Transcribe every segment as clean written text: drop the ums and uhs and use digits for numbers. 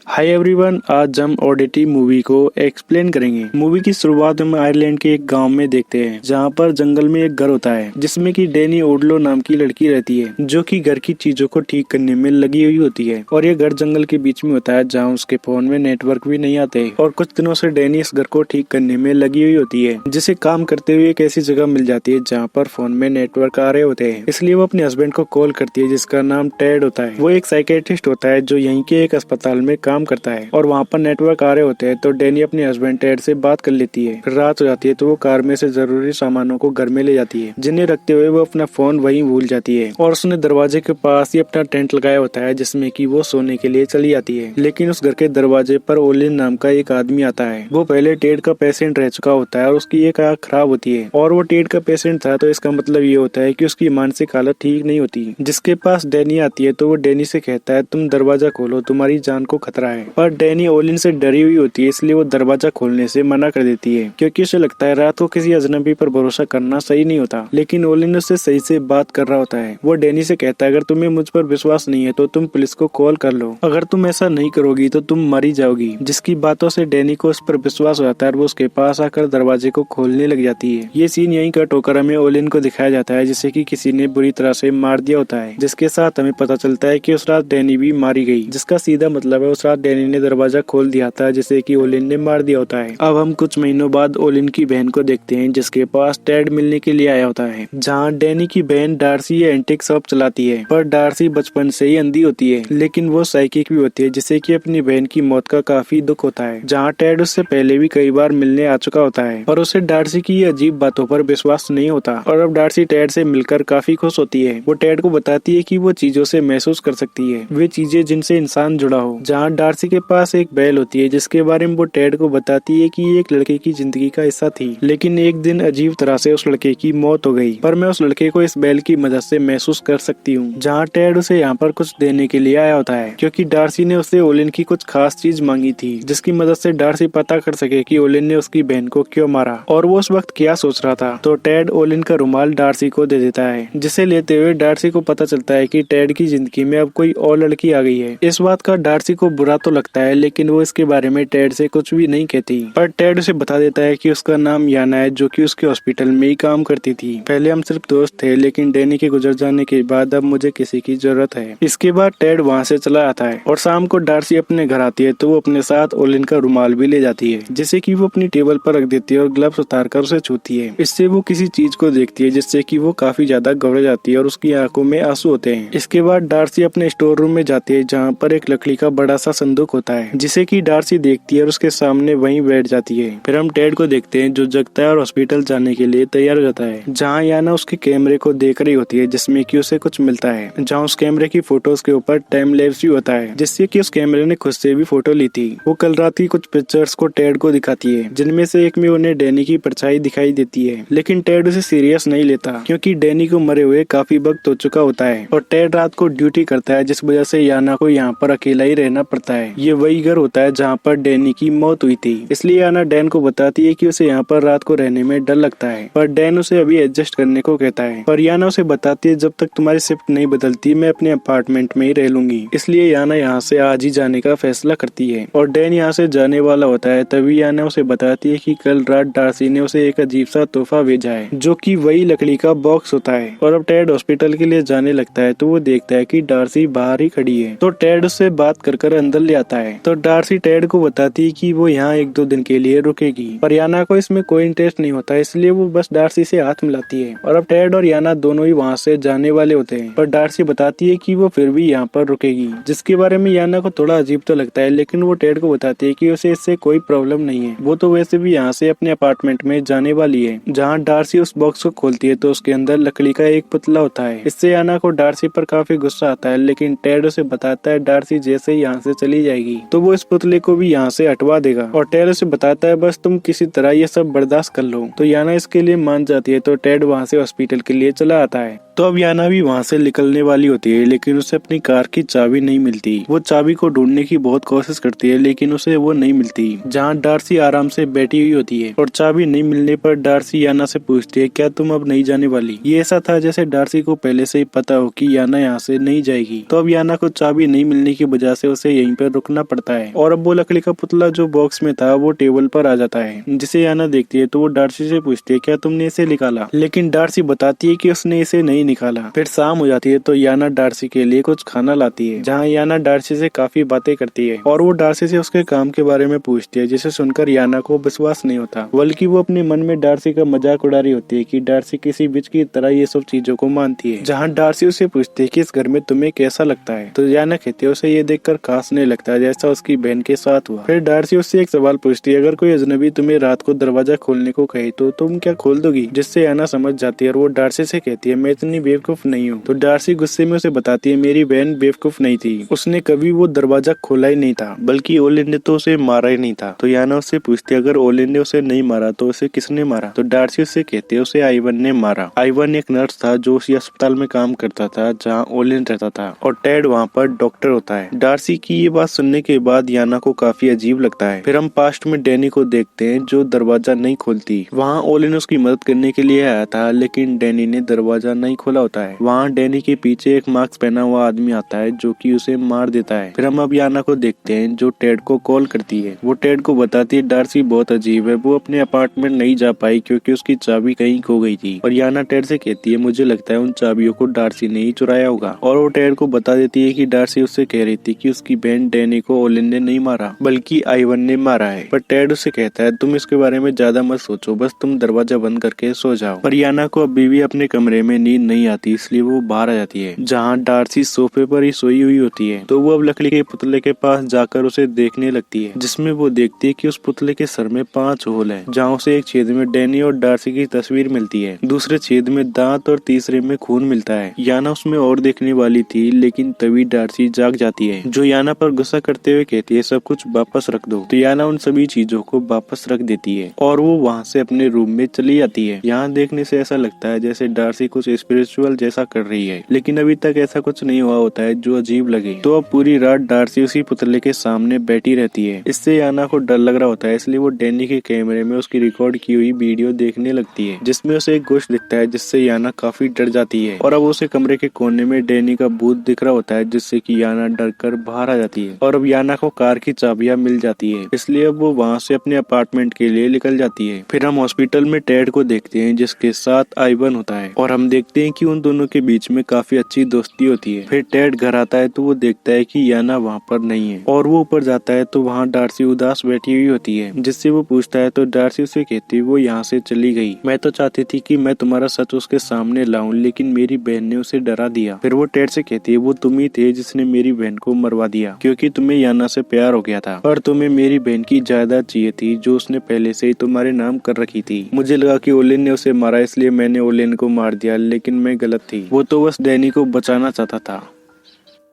Hi everyone, आज हम ओडिटी movie को एक्सप्लेन करेंगे। मूवी की शुरुआत हम आयरलैंड के एक गांव में देखते हैं, जहां पर जंगल में एक घर होता है जिसमें कि डैनी ओडलो नाम की लड़की रहती है, जो कि घर की चीजों को ठीक करने में लगी हुई होती है। और ये घर जंगल के बीच में होता है, जहां उसके फोन में नेटवर्क भी नहीं आते। और कुछ दिनों से डैनी इस घर को ठीक करने में लगी हुई होती है, जिसे काम करते हुए एक ऐसी जगह मिल जाती है जहाँ पर फोन में नेटवर्क आ रहे होते हैं। इसलिए वो अपने हस्बैंड को कॉल करती है, जिसका नाम टेड होता है। वो एक साइकेट्रिस्ट होता है जो यहीं के एक अस्पताल में काम करता है, और वहाँ पर नेटवर्क आ रहे होते हैं। तो डैनी अपने हस्बैंड टेड से बात कर लेती है। फिर रात हो जाती है तो वो कार में से जरूरी सामानों को घर में ले जाती है, जिन्हें रखते हुए वो अपना फोन वहीं भूल जाती है। और उसने दरवाजे के पास ही अपना टेंट लगाया होता है, जिसमें कि वो सोने के लिए चली जाती है। लेकिन उस घर के दरवाजे पर ओलिन नाम का एक आदमी आता है। वो पहले टेड का पेशेंट रह चुका होता है और उसकी एक आंख खराब होती है, और वो टेड का पेशेंट था। तो इसका मतलब ये होता है कि उसकी मानसिक हालत ठीक नहीं होती। जिसके पास डैनी आती है तो वो डैनी से कहता है, तुम दरवाजा खोलो, तुम्हारी जान को खतरा है। पर डैनी ओलिन से डरी हुई होती है, इसलिए वो दरवाजा खोलने से मना कर देती है, क्योंकि उसे लगता है रात को किसी अजनबी पर भरोसा करना सही नहीं होता। लेकिन ओलिन उससे सही से बात कर रहा होता है। वो डैनी से कहता है, अगर तुम्हें मुझ पर विश्वास नहीं है तो तुम पुलिस को कॉल कर लो। अगर तुम ऐसा नहीं करोगी तो तुम मरी जाओगी। जिसकी बातों से डैनी को उस पर विश्वास हो जाता है और वो उसके पास आकर दरवाजे को खोलने लग जाती है। ये सीन यहीं कट होकर हमें ओलिन को दिखाया जाता है, जिसे कि किसी ने बुरी तरह से मार दिया होता है। जिसके साथ हमें पता चलता है कि उस रात डैनी भी मारी गई, जिसका सीधा मतलब है उस रात डैनी ने दरवाजा खोल दिया था, जिसे कि ओलिन ने मार दिया होता है। अब हम कुछ महीनों बाद ओलिन की बहन को देखते हैं, जिसके पास टेड मिलने के लिए आया होता है। जहाँ डैनी की बहन डार्सी एंटिक शॉप चलाती है, पर डार्सी बचपन से ही अंधी होती है, लेकिन वो साइकिक भी होती है, जिसे कि अपनी बहन की मौत का काफी दुख होता है। जहाँ टेड उससे पहले भी कई बार मिलने आ चुका होता है, और उसे डार्सी की अजीब बातों पर विश्वास नहीं होता। और अब डार्सी टेड से मिलकर काफी खुश होती है। वो टेड को बताती है कि वो चीजों से महसूस कर सकती है, वे चीजें जिनसे इंसान जुड़ा हो। जहाँ डार्सी के पास एक बैल होती है, जिसके बारे में वो टेड को बताती है कि ये एक लड़के की जिंदगी का हिस्सा थी, लेकिन एक दिन अजीब तरह से उस लड़के की मौत हो गई। पर मैं उस लड़के को इस बैल की मदद से महसूस कर सकती हूँ। जहाँ टेड उसे यहाँ पर कुछ देने के लिए आया होता है, क्योंकि डार्सी ने उससे ओलिन की कुछ खास चीज मांगी थी, जिसकी मदद से डार्सी पता कर सके कि ओलिन ने उसकी बहन को क्यों मारा और वो उस वक्त क्या सोच रहा था। तो टेड ओलिन का रुमाल डार्सी को दे देता है, जिसे लेते हुए डार्सी को पता चलता है कि टेड की जिंदगी में अब कोई और लड़की आ गई है। इस बात का डार्सी को बुरा तो लगता है, लेकिन वो इसके बारे में टेड से कुछ भी नहीं कहती। पर टेड उसे बता देता है कि उसका नाम याना है, जो कि उसके हॉस्पिटल में ही काम करती थी। पहले हम सिर्फ दोस्त थे, लेकिन डैनी के गुजर जाने के बाद अब मुझे किसी की जरूरत है। इसके बाद टेड वहाँ से चला आता है, और शाम को डार्सी अपने घर आती है तो वो अपने साथ ओलिन का रुमाल भी ले जाती है, जिसे कि वो अपनी टेबल पर रख देती है और ग्लव्स उतार कर उसे छूती है। इससे वो किसी चीज को देखती है, जिससे कि वो काफी ज्यादा घबरा जाती है और उसकी आंखों में आंसू होते हैं। इसके बाद डार्सी अपने स्टोर रूम में जाती है, जहाँ पर एक लकड़ी का बड़ा सा संदूक होता है, जिसे कि डार्सी देखती है और उसके सामने वहीं बैठ जाती है। फिर हम टेड को देखते हैं, जो जगता है और हॉस्पिटल जाने के लिए तैयार हो जाता है। जहाँ याना उसके कैमरे को देख रही होती है, जिसमें कि उसे कुछ मिलता है। जहाँ उस कैमरे की फोटोज के ऊपर टाइम लैप्स भी होता है, जिससे कि उस कैमरे ने खुद से भी फोटो ली थी। वो कल रात की कुछ पिक्चर्स को टेड को दिखाती है, जिनमें से एक में उन्हें डैनी की परछाई दिखाई देती है। लेकिन टेड उसे सीरियस नहीं लेता, क्योंकि डैनी को मरे हुए काफी वक्त हो चुका होता है, और टेड रात को ड्यूटी करता है, जिस वजह से याना को यहाँ पर अकेला ही रहना पड़ता है। ये वही घर होता है जहाँ पर डैनी की मौत हुई थी। इसलिए याना डैन को बताती है कि उसे यहाँ पर रात को रहने में डर लगता है, पर डैन उसे अभी एडजस्ट करने को कहता है। पर याना उसे बताती है, जब तक तुम्हारी शिफ्ट नहीं बदलती मैं अपने अपार्टमेंट में ही रह लूंगी। इसलिए याना यहाँ से आज ही जाने का फैसला करती है, और डैन यहाँ से जाने वाला होता है। तभी याना उसे बताती है कि कल रात डार्सी ने उसे एक अजीब सा तोहफा भेजा है, जो कि वही लकड़ी का बॉक्स होता है। और अब टेड हॉस्पिटल के लिए जाने लगता है तो वो देखता है कि डार्सी बाहर ही खड़ी है। तो टेड उससे बात कर अंदर ले आता है। तो डार्सी टेड को बताती है कि वो यहाँ 1-2 दिन के लिए रुकेगी, पर याना को इसमें कोई इंटरेस्ट नहीं होता, इसलिए वो बस डार्सी से हाथ मिलाती है। और अब टेड और याना दोनों ही वहाँ से जाने वाले होते हैं, पर डार्सी बताती है कि वो फिर भी यहाँ पर रुकेगी, जिसके बारे में याना को थोड़ा अजीब तो लगता है। लेकिन वो टेड को बताती है कि उसे इससे कोई प्रॉब्लम नहीं है, वो तो वैसे भी यहाँ से अपने अपार्टमेंट में जाने वाली है। जहाँ डार्सी उस बॉक्स को खोलती है तो उसके अंदर लकड़ी का एक पुतला होता है। इससे याना को डार्सी पर काफी गुस्सा आता है, लेकिन टेड उसे बताता है डार्सी जैसे ही यहाँ से चली जाएगी तो वो इस पुतले को भी यहाँ से हटवा देगा। और टेड उसे बताता है बस तुम किसी तरह ये सब बर्दाश्त कर लो। तो याना इसके लिए मान जाती है। तो टेड वहाँ से हॉस्पिटल के लिए चला आता है। तो अब याना भी वहाँ से निकलने वाली होती है, लेकिन उसे अपनी कार की चाबी नहीं मिलती। वो चाबी को ढूंढने की बहुत कोशिश करती है, लेकिन उसे वो नहीं मिलती। जहाँ डार्सी आराम से बैठी हुई होती है और चाबी नहीं मिलने पर डार्सी याना से पूछती है, क्या तुम अब नहीं जाने वाली? ये ऐसा था जैसे डार्सी को पहले से ही पता हो कि याना यहाँ से नहीं जाएगी। तो अब याना को चाबी नहीं मिलने की वजह से उसे यहीं पर रुकना पड़ता है और अब वो लकड़ी का पुतला जो बॉक्स में था वो टेबल पर आ जाता है, जिसे याना देखती है। तो वो डार्सी से पूछती है, क्या तुमने इसे निकाला? लेकिन डार्सी बताती है कि उसने इसे नहीं निकाला। फिर शाम हो जाती है तो याना डार्सी के लिए कुछ खाना लाती है, जहाँ याना डार्सी से काफी बातें करती है और वो डार्सी से उसके काम के बारे में पूछती है, जिसे सुनकर याना को विश्वास नहीं होता, बल्कि वो अपने मन में डार्सी का मजाक उड़ा रही होती है कि डार्सी किसी बिच की तरह ये सब चीजों को मानती है। जहाँ डार्सी उसे पूछती है कि इस घर में तुम्हें कैसा लगता है, तो याना कहती है उसे ये देखकर खास नहीं लगता जैसा उसकी बहन के साथ हुआ। फिर डार्सी उससे एक सवाल पूछती है, अगर कोई अजनबी तुम्हें रात को दरवाजा खोलने को कहे तो तुम क्या खोल दोगी? जिससे याना समझ जाती है और वो डार्सी से कहती है, मैं इतनी बेवकूफ नहीं हूँ। तो डार्सी गुस्से में उसे बताती है, मेरी बहन बेवकूफ नहीं थी, उसने कभी वो दरवाजा खोला ही नहीं था, बल्कि ओलिन ने तो उसे मारा ही नहीं था। तो याना उससे पूछती है, अगर ओलिन ने उसे नहीं मारा तो उसे किसने मारा? तो डार्सी उससे कहती है, उसे आइवन ने मारा। आइवन एक नर्स था जो उसी अस्पताल में काम करता था जहाँ ओलिन रहता था और टेड वहाँ पर डॉक्टर होता है। डार्सी की ये बात सुनने के बाद याना को काफी अजीब लगता है। फिर हम पास्ट में डैनी को देखते हैं जो दरवाजा नहीं खोलती। वहाँ ओलिन उसकी मदद करने के लिए आया था, लेकिन डैनी ने दरवाजा नहीं खोला होता है। वहाँ डैनी के पीछे एक मास्क पहना हुआ आदमी आता है जो कि उसे मार देता है। फिर हम अब याना को देखते हैं जो टेड को कॉल करती है। वो टेड को बताती है, डार्सी बहुत अजीब है, वो अपने अपार्टमेंट नहीं जा पाई क्योंकि उसकी चाबी कहीं खो गई थी। और याना टेड से कहती है, मुझे लगता है उन चाबियों को डार्सी ने ही चुराया होगा। और वो टेड को बता देती है कि डार्सी उससे कह रही थी कि उसकी बहन डैनी को ओलिन ने नहीं मारा, बल्कि आइवन ने मारा है। पर टेड उससे कहता है, तुम इसके बारे में ज्यादा मत सोचो, बस तुम दरवाजा बंद करके सो जाओ। पर याना को अभी भी अपने कमरे में नींद नहीं आती, इसलिए वो बाहर आ जाती है, जहाँ डार्सी सोफे पर ही सोई हुई होती है। तो वो अब लकड़ी के पुतले के पास जाकर उसे देखने लगती है, जिसमें वो देखती है कि उस पुतले के सर में 5 होल है, जहाँ उसे एक छेद में डैनी और डार्सी की तस्वीर मिलती है, दूसरे छेद में दांत और तीसरे में खून मिलता है। याना उसमें और देखने वाली थी, लेकिन तभी डार्सी जाग जाती है, जो याना पर गुस्सा करते हुए कहती है, सब कुछ वापस रख दो। तो याना उन सभी चीजों को वापस रख देती है और वो वहाँ से अपने रूम में चली जाती है। यहाँ देखने से ऐसा लगता है जैसे डार्सी कुछ स्पिरिचुअल जैसा कर रही है, लेकिन अभी तक ऐसा कुछ नहीं हुआ होता है जो अजीब लगे। तो अब पूरी रात डार्सी उसी पुतले के सामने बैठी रहती है। इससे याना को डर लग रहा होता है, इसलिए वो डैनी के कैमरे में उसकी रिकॉर्ड की हुई वीडियो देखने लगती है, जिसमें उसे एक गोश्त दिखता है, जिससे याना काफी डर जाती है। और अब उसे कमरे के कोने में डैनी का भूत दिख रहा होता है, जिससे कि याना डर कर बाहर आ जाती है। और अब याना को कार की चाबियां मिल जाती है, इसलिए अब वो वहाँ से अपने अपार्टमेंट के लिए निकल जाती है। फिर हम हॉस्पिटल में टेड को देखते हैं, जिसके साथ आइवन होता है, और हम देखते हैं कि उन दोनों के बीच में काफी अच्छी दोस्ती होती है। फिर टेड घर आता है तो वो देखता है कि याना वहाँ पर नहीं है, और वो ऊपर जाता है तो वहाँ डार्सी उदास बैठी हुई होती है, जिससे वो पूछता है तो डार्सी उसे कहती है, वो यहाँ से चली गई, मैं तो चाहती थी कि मैं तुम्हारा सच उसके सामने लाऊं, लेकिन मेरी बहन ने उसे डरा दिया। फिर वो टेड से कहती है, वो तुम ही थे जिसने मेरी बहन को मरवा दिया, क्योंकि तुम्हें याना से प्यार हो गया था, और तुम्हें मेरी बहन की जायदाद चाहिए थी जो उसने पहले से ही तुम्हारे नाम कर रखी थी। मुझे लगा कि ओलिन ने उसे मारा, इसलिए मैंने ओलिन को मार दिया, लेकिन मैं गलत थी, वो तो बस डैनी को बचाना चाहता था।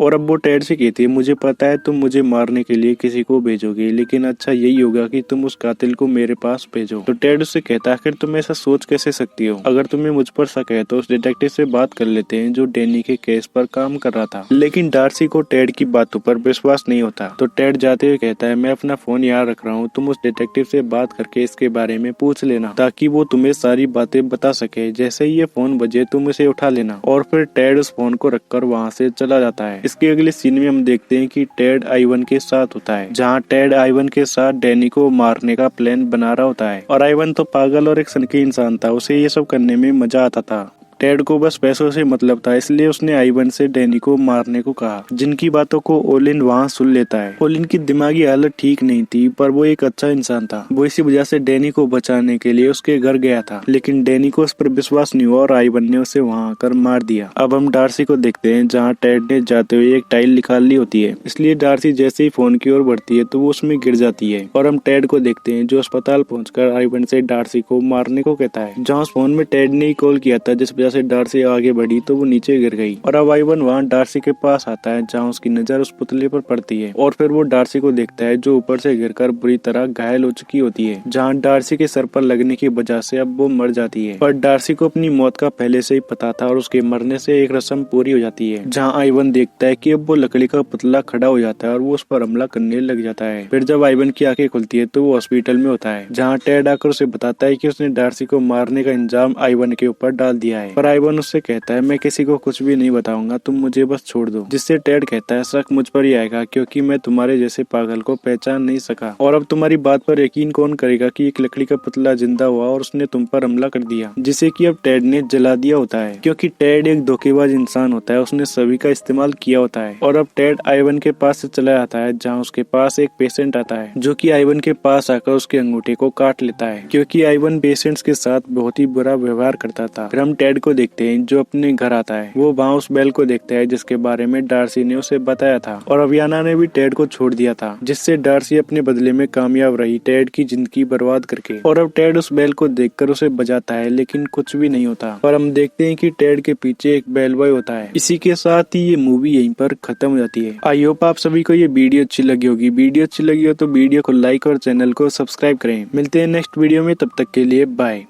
और अब वो टेड से कहती है, मुझे पता है तुम मुझे मारने के लिए किसी को भेजोगे, लेकिन अच्छा यही होगा कि तुम उस कातिल को मेरे पास भेजो। तो टेड उससे कहता है, आखिर तुम ऐसा सोच कैसे सकती हो? अगर तुम्हें मुझ पर शक है तो उस डिटेक्टिव से बात कर लेते हैं जो डैनी के केस पर काम कर रहा था। लेकिन डार्सी को टेड की बातों पर विश्वास नहीं होता, तो टेड जाते हुए कहता है, मैं अपना फोन यहाँ रख रहा हूँ, तुम उस डिटेक्टिव से बात करके इसके बारे में पूछ लेना, ताकि वो तुम्हें सारी बातें बता सके। जैसे ही ये फोन बजे तुम इसे उठा लेना। और फिर टेड उस फोन को रखकर वहाँ से चला जाता है। इसके अगले सीन में हम देखते हैं कि टेड आइवन के साथ होता है, जहाँ टेड आइवन के साथ डैनी को मारने का प्लान बना रहा होता है। और आइवन तो पागल और एक सनकी इंसान था, उसे ये सब करने में मजा आता था। टेड को बस पैसों से मतलब था, इसलिए उसने आइवन से डैनी को मारने को कहा, जिनकी बातों को ओलिन वहाँ सुन लेता है। ओलिन की दिमागी हालत ठीक नहीं थी, पर वो एक अच्छा इंसान था। वो इसी वजह से डैनी को बचाने के लिए उसके घर गया था, लेकिन डैनी को उस पर विश्वास नहीं हुआ और आइवन ने उसे वहाँ आकर मार दिया। अब हम डार्सी को देखते हैं, जहाँ टेड ने जाते हुए एक टाइल निकाल ली होती है, इसलिए डार्सी जैसे ही फोन की ओर बढ़ती है तो वो उसमें गिर जाती है। और हम टेड को देखते हैं जो अस्पताल पहुंचकर आइवन से डार्सी को मारने को कहता है, जहाँ उस फोन में टेड ने ही कॉल किया था, जिस वजह से डार्सी आगे बढ़ी तो वो नीचे गिर गई और अब आइवन वहाँ डार्सी के पास आता है जहाँ उसकी नजर उस पुतले पर पड़ती है और फिर वो डार्सी को देखता है जो ऊपर से गिरकर बुरी तरह घायल हो चुकी होती है, जहाँ डार्सी के सर पर लगने की वजह से अब वो मर जाती है। पर डार्सी को अपनी मौत का पहले से ही पता था और उसके मरने से एक रस्म पूरी हो जाती है, जहाँ आइवन देखता है कि अब वो लकड़ी का पुतला खड़ा हो जाता है और वो उस पर हमला करने लग जाता है। फिर जब आइवन की आंखें खुलती है तो वो हॉस्पिटल में होता है, जहाँ टेड आकर उसे बताता है कि उसने डार्सी को मारने का इंजाम आइवन के ऊपर डाल दिया है। पर आइवन उससे कहता है मैं किसी को कुछ भी नहीं बताऊंगा, तुम मुझे बस छोड़ दो। जिससे टेड कहता है शक मुझ पर ही आएगा क्योंकि मैं तुम्हारे जैसे पागल को पहचान नहीं सका और अब तुम्हारी बात पर यकीन कौन करेगा कि एक लकड़ी का पुतला जिंदा हुआ और उसने तुम पर हमला कर दिया, जिसे कि अब टेड ने जला दिया होता है क्योंकि टेड एक धोखेबाज इंसान होता है, उसने सभी का इस्तेमाल किया होता है। और अब टेड आइवन के पास से चला जाता है जहाँ उसके पास एक पेशेंट आता है जो कि आइवन के पास आकर उसके अंगूठे को काट लेता है क्योंकि आइवन पेशेंट्स के साथ बहुत ही बुरा व्यवहार करता था। फिर हम टेड को देखते हैं जो अपने घर आता है, वो वहाँ उस बेल को देखता है जिसके बारे में डार्सी ने उसे बताया था और अवियाना ने भी टेड को छोड़ दिया था, जिससे डार्सी अपने बदले में कामयाब रही टेड की जिंदगी बर्बाद करके। और अब टेड उस बेल को देखकर उसे बजाता है लेकिन कुछ भी नहीं होता और हम देखते हैं कि टेड के पीछे एक बेल बॉय होता है। इसी के साथ ही ये मूवी यहीं पर खत्म हो जाती है। आई होप आप सभी को ये वीडियो अच्छी लगी होगी। वीडियो अच्छी लगी हो तो वीडियो को लाइक और चैनल को सब्सक्राइब करें। मिलते हैं नेक्स्ट वीडियो में, तब तक के लिए बाय।